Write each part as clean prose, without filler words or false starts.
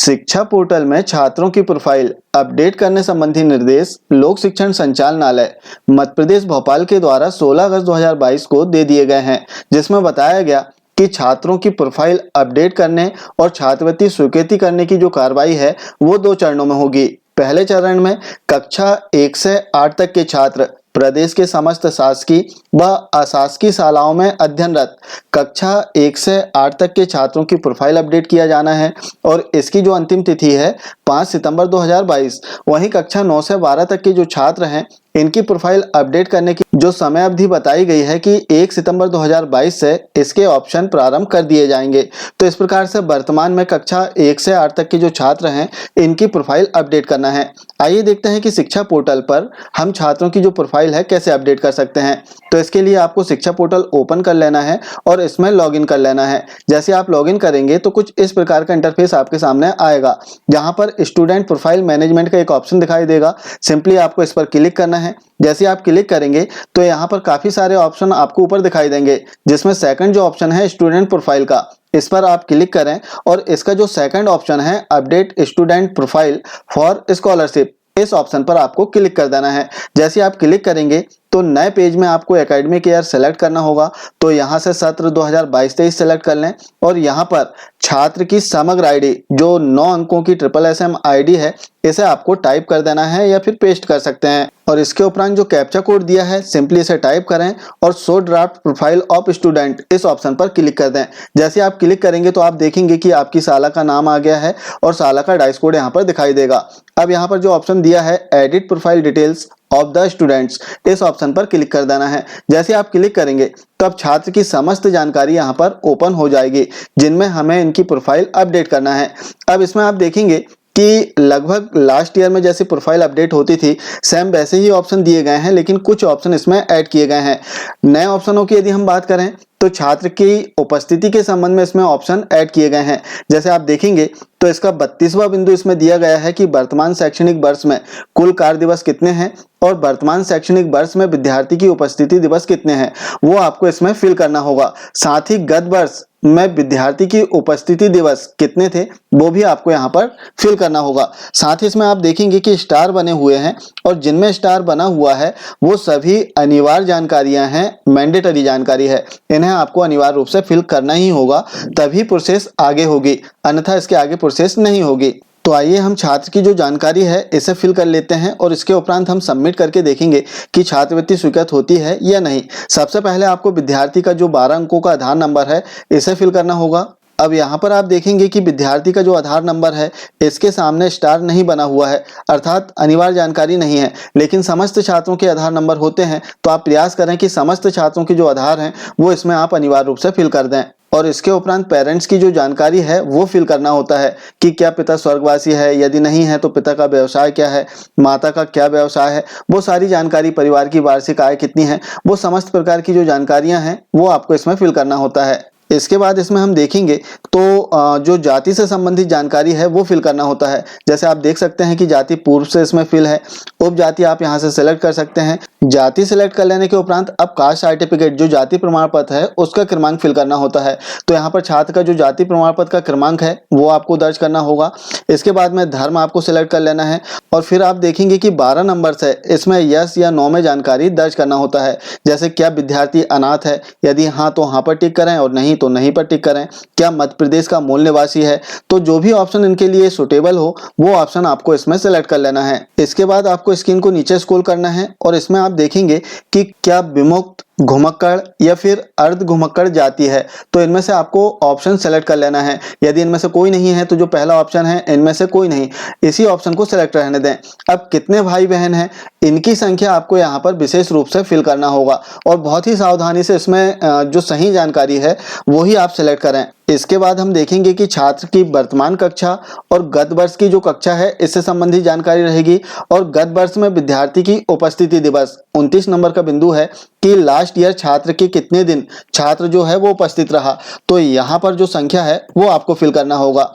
शिक्षा पोर्टल में छात्रों की प्रोफाइल अपडेट करने संबंधी निर्देश लोक शिक्षण संचालनालय मध्य प्रदेश भोपाल के द्वारा 16 अगस्त 2022 को दे दिए गए हैं, जिसमें बताया गया कि छात्रों की प्रोफाइल अपडेट करने और छात्रवृत्ति स्वीकृति करने की जो कार्रवाई है वो 2 चरणों में होगी। पहले चरण में कक्षा 1 से 8 तक के छात्र प्रदेश के समस्त शासकीय व अशासकीय शालाओं में अध्ययनरत कक्षा 1 से 8 तक के छात्रों की प्रोफाइल अपडेट किया जाना है और इसकी जो अंतिम तिथि है 5 सितंबर 2022। वहीं कक्षा 9 से 12 तक के जो छात्र हैं इनकी प्रोफाइल अपडेट करने की जो समय अवधि बताई गई है कि 1 सितंबर 2022 से इसके ऑप्शन प्रारंभ कर दिए जाएंगे। तो इस प्रकार से वर्तमान में कक्षा 1 से 8 तक के जो छात्र हैं इनकी प्रोफाइल अपडेट करना है। आइए देखते हैं कि शिक्षा पोर्टल पर हम छात्रों की जो प्रोफाइल है कैसे अपडेट कर सकते हैं। तो इसके लिए आपको शिक्षा पोर्टल ओपन कर लेना है और इसमें लॉगिन कर लेना है। जैसे आप लॉगिन करेंगे तो कुछ इस प्रकार का इंटरफेस आपके सामने आएगा, जहां पर स्टूडेंट प्रोफाइल मैनेजमेंट का एक ऑप्शन दिखाई देगा। सिंपली आपको इस पर क्लिक करना है। जैसे आप क्लिक करेंगे तो यहाँ पर काफी सारे ऑप्शन आपको ऊपर दिखाई देंगे, जिसमें सेकंड जो ऑप्शन है स्टूडेंट प्रोफाइल का, इस पर आप क्लिक करें और इसका जो सेकंड ऑप्शन है update student profile for scholarship, इस ऑप्शन पर आपको क्लिक कर देना है। जैसे आप क्लिक करेंगे तो नए पेज में आपको एकेडमिक ईयर सेलेक्ट करना होगा। तो यहाँ से सत्र 2022-23 सेलेक्ट कर लें और यहाँ पर छात्र की समग्र आईडी जो 9 अंकों की SSSM आईडी है इसे आपको टाइप कर देना है या फिर पेस्ट कर सकते हैं। और इसके उपरांत जो कैप्चा कोड दिया है सिंपली इसे टाइप करें और show draft profile of student इस ऑप्शन पर क्लिक कर दें। जैसे आप क्लिक करेंगे तो आप देखेंगे कि आपकी शाला का नाम आ गया है और शाला का डाइस कोड यहाँ पर दिखाई देगा। अब यहाँ पर जो ऑप्शन दिया है edit profile details of the students, इस ऑप्शन पर क्लिक कर देना है। जैसे आप क्लिक करेंगे तो अब छात्र की समस्त जानकारी यहाँ पर ओपन हो जाएगी, जिनमें हमें इनकी प्रोफाइल अपडेट करना है। अब इसमें आप देखेंगे कि लगभग लास्ट ईयर में जैसी प्रोफाइल अपडेट होती थी सेम वैसे ही ऑप्शन दिए गए हैं, लेकिन कुछ ऑप्शन इसमें ऐड किए गए हैं। नए ऑप्शनों की यदि हम बात करें तो छात्र की उपस्थिति के संबंध में इसमें ऑप्शन ऐड किए गए हैं। जैसे आप देखेंगे तो इसका 32वां बिंदु इसमें दिया गया है कि वर्तमान शैक्षणिक वर्ष में कुल कार्य दिवस कितने हैं और वर्तमान शैक्षणिक वर्ष में विद्यार्थी की उपस्थिति दिवस कितने हैं, वो आपको इसमें फिल करना होगा। साथ ही गत वर्ष में विद्यार्थी की उपस्थिति दिवस कितने थे वो भी आपको यहाँ पर फिल करना होगा। साथ ही इसमें आप देखेंगे कि स्टार बने हुए हैं और जिनमें स्टार बना हुआ है वो सभी अनिवार्य जानकारियां हैं, मैंडेटरी जानकारी है। इन्हें आपको अनिवार्य रूप से फिल करना ही होगा, तभी प्रोसेस आगे होगी, अन्यथा इसके आगे प्रोसेस नहीं होगी। तो आइए हम छात्र की जो जानकारी है इसे फिल कर लेते हैं और इसके उपरांत हम सबमिट करके देखेंगे कि छात्रवृत्ति स्वीकृत होती है या नहीं। सबसे पहले आपको विद्यार्थी का जो 12 अंकों का आधार नंबर है इसे फिल करना होगा। अब यहाँ पर आप देखेंगे कि विद्यार्थी का जो आधार नंबर है इसके सामने स्टार नहीं बना हुआ है, अर्थात अनिवार्य जानकारी नहीं है। लेकिन समस्त छात्रों के आधार नंबर होते हैं, तो आप प्रयास करें कि समस्त छात्रों के जो आधार हैं वो इसमें आप अनिवार्य रूप से फिल कर दें। और इसके उपरांत पेरेंट्स की जो जानकारी है वो फिल करना होता है कि क्या पिता स्वर्गवासी है, यदि नहीं है तो पिता का व्यवसाय क्या है, माता का क्या व्यवसाय है, वो सारी जानकारी, परिवार की वार्षिक आय कितनी है, वो समस्त प्रकार की जो जानकारियां हैं वो आपको इसमें फिल करना होता है। इसके बाद इसमें हम देखेंगे तो जो जाति से संबंधित जानकारी है वो फिल करना होता है। जैसे आप देख सकते हैं कि जाति पूर्व से इसमें फिल है, उपजाति आप यहां से सिलेक्ट कर सकते हैं। जाति सिलेक्ट कर लेने के उपरांत अब कास्ट सर्टिफिकेट जो जाति प्रमाण पत्र है उसका क्रमांक फिल करना होता है। तो यहाँ पर छात्र का जो जाति प्रमाण पत्र का क्रमांक है वो आपको दर्ज करना होगा। इसके बाद में धर्म आपको सिलेक्ट कर लेना है और फिर आप देखेंगे कि 12 नंबर से इसमें यस या नो में जानकारी दर्ज करना होता है। जैसे क्या विद्यार्थी अनाथ है, यदि हाँ तो हाँ पर टिक करें और नहीं तो नहीं पर टिक करें। क्या मध्य प्रदेश का मूल निवासी है, तो जो भी ऑप्शन इनके लिए सुटेबल हो वो ऑप्शन आपको इसमें सेलेक्ट कर लेना है। इसके बाद आपको स्क्रीन को नीचे स्क्रॉल करना है और इसमें आप देखेंगे कि क्या विमुक्त, घुमक्कड़ या फिर अर्ध घुमक्कड़ जाति है, तो इनमें से आपको ऑप्शन सेलेक्ट कर लेना है। यदि इनमें से कोई नहीं है तो जो पहला ऑप्शन है इनमें से कोई नहीं, इसी ऑप्शन को सेलेक्ट रहने दें। अब कितने भाई बहन हैं इनकी संख्या आपको यहाँ पर विशेष रूप से फिल करना होगा और बहुत ही सावधानी से इसमें जो सही जानकारी है वही आप सेलेक्ट करें। इसके बाद हम देखेंगे कि छात्र की वर्तमान कक्षा और गत वर्ष की जो कक्षा है इससे संबंधित जानकारी रहेगी और गत वर्ष में विद्यार्थी की उपस्थिति दिवस 29 नंबर का बिंदु है कि लास्ट ईयर छात्र के कितने दिन छात्र जो है वो उपस्थित रहा, तो यहाँ पर जो संख्या है वो आपको फिल करना होगा।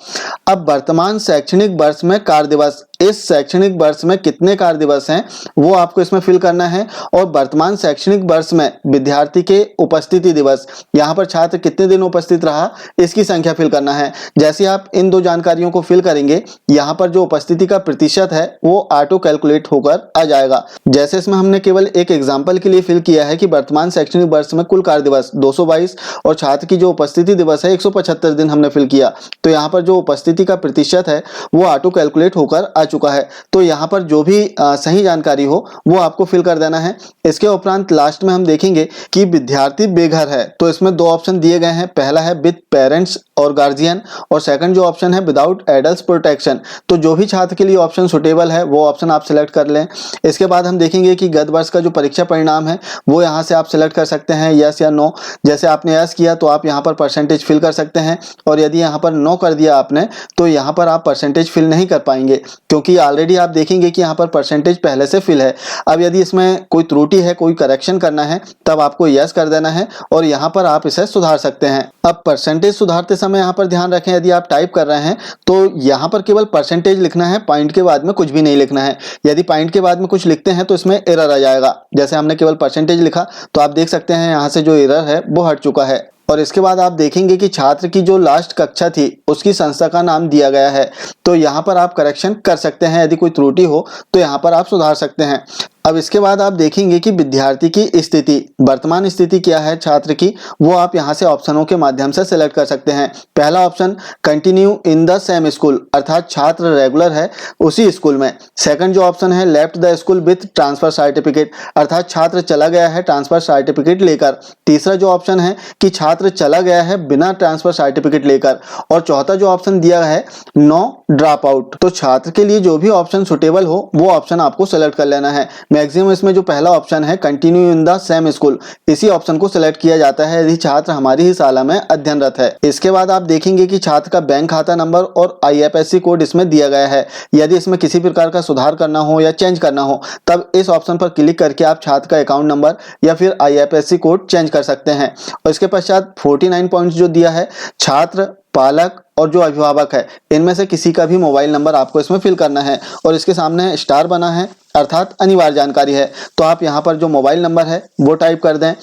अब वर्तमान शैक्षणिक वर्ष में कार्य दिवस इस शैक्षणिक वर्ष में कितने कार्य दिवस हैं वो आपको इसमें फिल करना है, और वर्तमान शैक्षणिक वर्ष में विद्यार्थी के उपस्थिति दिवस, यहाँ पर छात्र कितने दिन उपस्थित रहा इसकी संख्या फिल करना है। जैसे आप इन दो जानकारियों को फिल करेंगे, यहाँ पर जो उपस्थिति का प्रतिशत है वो ऑटो कैलकुलेट होकर आ जाएगा। जैसे इसमें हमने केवल एक एग्जाम्पल के लिए फिल किया है कि वर्तमान शैक्षणिक वर्ष में कुल कार्य दिवस 222 और छात्र की जो उपस्थिति दिवस है 175 दिन हमने फिल किया, तो यहाँ पर जो उपस्थिति का प्रतिशत है वो ऑटो कैलकुलेट होकर आ चुका है। तो यहाँ पर जो भी सही जानकारी हो वो आपको फिल कर देना है। इसके उपरांत लास्ट में हम देखेंगे कि विद्यार्थी बेघर है, तो इसमें दो ऑप्शन दिए गए हैं, पहला है विद पेरेंट्स और गार्जियन, और सेकंड जो ऑप्शन है विदाउट एडल्ट प्रोटेक्शन। तो जो भी छात्र के लिए ऑप्शन सुटेबल है वो ऑप्शन आप सिलेक्ट कर लें। इसके बाद हम देखेंगे कि गत वर्ष का जो परीक्षा परिणाम है वो यहाँ से आप सिलेक्ट कर सकते हैं, यस या नो। जैसे आपने यस किया तो आप यहाँ पर परसेंटेज फिल कर सकते हैं, और यदि यहाँ पर नो कर दिया आपने तो यहाँ पर आप परसेंटेज फिल नहीं कर पाएंगे, क्योंकि ऑलरेडी आप देखेंगे कि यहाँ पर परसेंटेज पहले से फिल है। अब यदि इसमें कोई त्रुटि है, कोई करेक्शन करना है, तब आपको यस कर देना है और यहाँ पर आप इसे सुधार सकते हैं। अब परसेंटेज सुधारते समय यहाँ पर ध्यान रखें, यदि आप टाइप कर रहे हैं तो यहाँ पर केवल परसेंटेज लिखना है, पॉइंट के बाद में कुछ भी नहीं लिखना है। यदि पॉइंट के बाद में कुछ लिखते हैं तो इसमें एरर आ जाएगा। जैसे हमने केवल परसेंटेज लिखा तो आप देख सकते हैं यहाँ से जो एरर है वो हट चुका है। और इसके बाद आप देखेंगे कि छात्र की जो लास्ट कक्षा थी उसकी संस्था का नाम दिया गया है, तो यहाँ पर आप करेक्शन कर सकते हैं। यदि कोई त्रुटि हो तो यहाँ पर आप सुधार सकते हैं। अब इसके बाद आप देखेंगे कि विद्यार्थी की स्थिति, वर्तमान स्थिति क्या है छात्र की, वो आप यहाँ से ऑप्शनों के माध्यम से सिलेक्ट कर सकते हैं। पहला option continue in the same school, अर्थात छात्र रेगुलर है उसी स्कूल में। सेकंड जो ऑप्शन है left the school with transfer certificate, अर्थात छात्र चला गया है ट्रांसफर सर्टिफिकेट लेकर। तीसरा जो ऑप्शन है कि छात्र चला गया है बिना ट्रांसफर सर्टिफिकेट लेकर, और चौथा जो ऑप्शन दिया है नो ड्रॉप आउट। तो छात्र के लिए जो भी ऑप्शन सुटेबल हो वो ऑप्शन आपको सेलेक्ट कर लेना है। मैक्सिमम इसमें जो पहला ऑप्शन है continue in the same school, इसी ऑप्शन को सिलेक्ट किया जाता है यदि छात्र हमारी ही शाला में अध्ययनरत है। इसके बाद आप देखेंगे कि छात्र का बैंक खाता नंबर और IFSC कोड इसमें दिया गया है। यदि इसमें किसी प्रकार का सुधार करना हो या चेंज करना हो तब इस ऑप्शन पर क्लिक करके आप छात्र का अकाउंट नंबर या फिर IFSC कोड चेंज कर सकते हैं। और इसके पश्चात 49 पॉइंट्स जो दिया है, छात्र, पालक और जो अभिभावक है इनमें से किसी का भी मोबाइल नंबर आपको इसमें फिल करना है, और इसके सामने स्टार बना है अर्थात अनिवार्य जानकारी है, तो आप यहाँ पर जो मोबाइल नंबर है वो टाइप कर दें।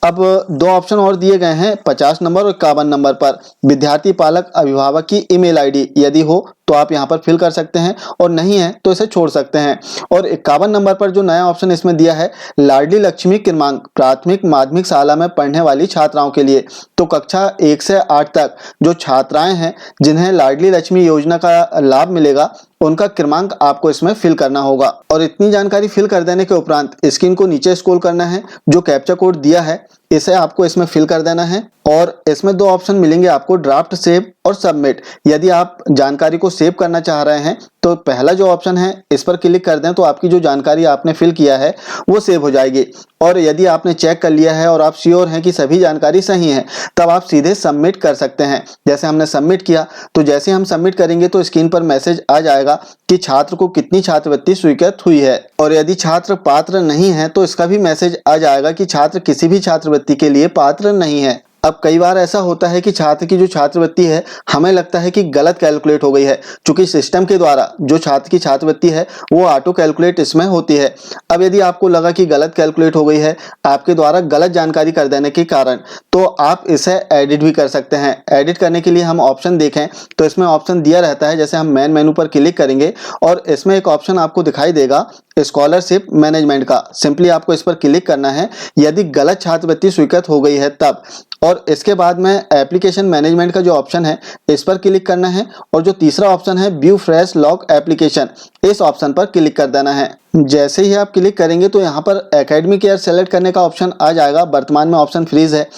अब दो ऑप्शन और दिए गए हैं 50 नंबर और 51 नंबर पर। विद्यार्थी, पालक, अभिभावक की ईमेल आईडी यदि हो तो आप यहाँ पर फिल कर सकते हैं, और नहीं है तो इसे छोड़ सकते हैं। और 51 नंबर पर जो नया ऑप्शन इसमें दिया है लाडली लक्ष्मी क्रमांक, प्राथमिक माध्यमिक शाला में पढ़ने वाली छात्राओं के लिए, तो कक्षा 1 से 8 तक जो छात्राएं हैं जिन्हें लाडली लक्ष्मी योजना का लाभ मिलेगा उनका क्रमांक आपको इसमें फिल करना होगा। और इतनी जानकारी फिल कर देने के उपरांत स्क्रीन को नीचे स्क्रॉल करना है, जो कैप्चा कोड दिया है इसे आपको इसमें फिल कर देना है, और इसमें दो ऑप्शन मिलेंगे आपको, ड्राफ्ट सेव और सबमिट। यदि आप जानकारी को सेव करना चाह रहे हैं तो पहला जो ऑप्शन है इस पर क्लिक कर दें तो आपकी जो जानकारी आपने फिल किया है वो सेव हो जाएगी। और यदि आपने चेक कर लिया है और आप श्योर हैं कि सभी जानकारी सही है तब आप सीधे सबमिट कर सकते हैं। जैसे हमने सबमिट किया तो जैसे हम सबमिट करेंगे तो स्क्रीन पर मैसेज आ जाएगा कि छात्र को कितनी छात्रवृत्ति स्वीकृत हुई है, और यदि छात्र पात्र नहीं है तो इसका भी मैसेज आ जाएगा कि छात्र किसी भी छात्रवृत्ति के लिए पात्र नहीं है। अब कई बार ऐसा होता है कि छात्र की जो छात्रवृत्ति है हमें लगता है कि गलत कैलकुलेट हो गई है, क्योंकि सिस्टम के द्वारा जो छात्र की छात्रवृत्ति है वो ऑटो कैलकुलेट इसमें होती है। अब यदि आपको लगा कि गलत कैलकुलेट हो गई है आपके द्वारा गलत जानकारी कर देने के कारण, तो आप इसे एडिट भी कर सकते हैं। एडिट करने के लिए हम ऑप्शन देखें तो इसमें ऑप्शन दिया रहता है। जैसे हम मेन मेनू पर क्लिक करेंगे और इसमें एक ऑप्शन आपको दिखाई देगा स्कॉलरशिप मैनेजमेंट का, सिंपली आपको इस पर क्लिक करना है यदि गलत छात्रवृत्ति स्वीकृत हो गई है तब। और इसके बाद में एप्लीकेशन मैनेजमेंट का जो ऑप्शन है इस पर क्लिक करना है, और जो तीसरा ऑप्शन है व्यू फ्रेश लॉक एप्लीकेशन, इस ऑप्शन पर क्लिक कर देना है। जैसे ही आप क्लिक करेंगे तो यहाँ पर एकेडमिक ईयर सेलेक्ट करने का ऑप्शन आ जाएगा। वर्तमान में ऑप्शन फ्रीज है,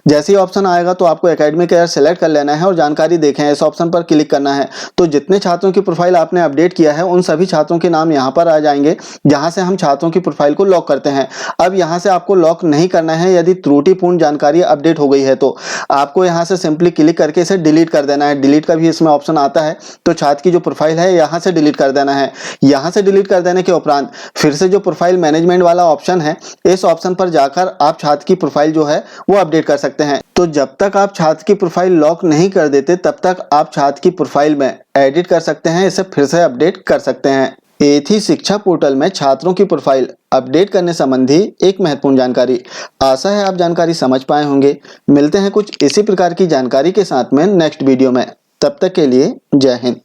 जैसे ही ऑप्शन आएगा तो आपको एकेडमिक ईयर सेलेक्ट कर लेना है और जानकारी देखें इस ऑप्शन पर क्लिक करना है। तो जितने छात्रों की प्रोफाइल आपने अपडेट किया है उन सभी छात्रों के नाम यहाँ पर आ जाएंगे, जहाँ से हम छात्रों की प्रोफाइल को लॉक करते हैं। अब यहाँ से आपको लॉक नहीं करना है। यदि त्रुटिपूर्ण जानकारी अपडेट हो गई है तो आपको यहाँ से सिंपली क्लिक करके इसे डिलीट कर देना है। डिलीट का भी इसमें ऑप्शन आता है, तो छात्र की जो प्रोफाइल है यहाँ से डिलीट कर देना है। यहाँ से डिलीट कर देने के उपरांत फिर से जो प्रोफाइल मैनेजमेंट वाला ऑप्शन है, इस ऑप्शन पर जाकर आप छात्र की प्रोफाइल जो है वो अपडेट कर सकते हैं। तो जब तक आप छात्र की प्रोफाइल लॉक नहीं कर देते तब तक आप छात्र की प्रोफाइल में एडिट कर सकते हैं, इसे फिर से अपडेट कर सकते हैं। ये थी शिक्षा पोर्टल में छात्रों की प्रोफाइल अपडेट करने संबंधी एक महत्वपूर्ण जानकारी। आशा है आप जानकारी समझ पाए होंगे। मिलते हैं कुछ इसी प्रकार की जानकारी के साथ में नेक्स्ट वीडियो में। तब तक के लिए जय हिंद।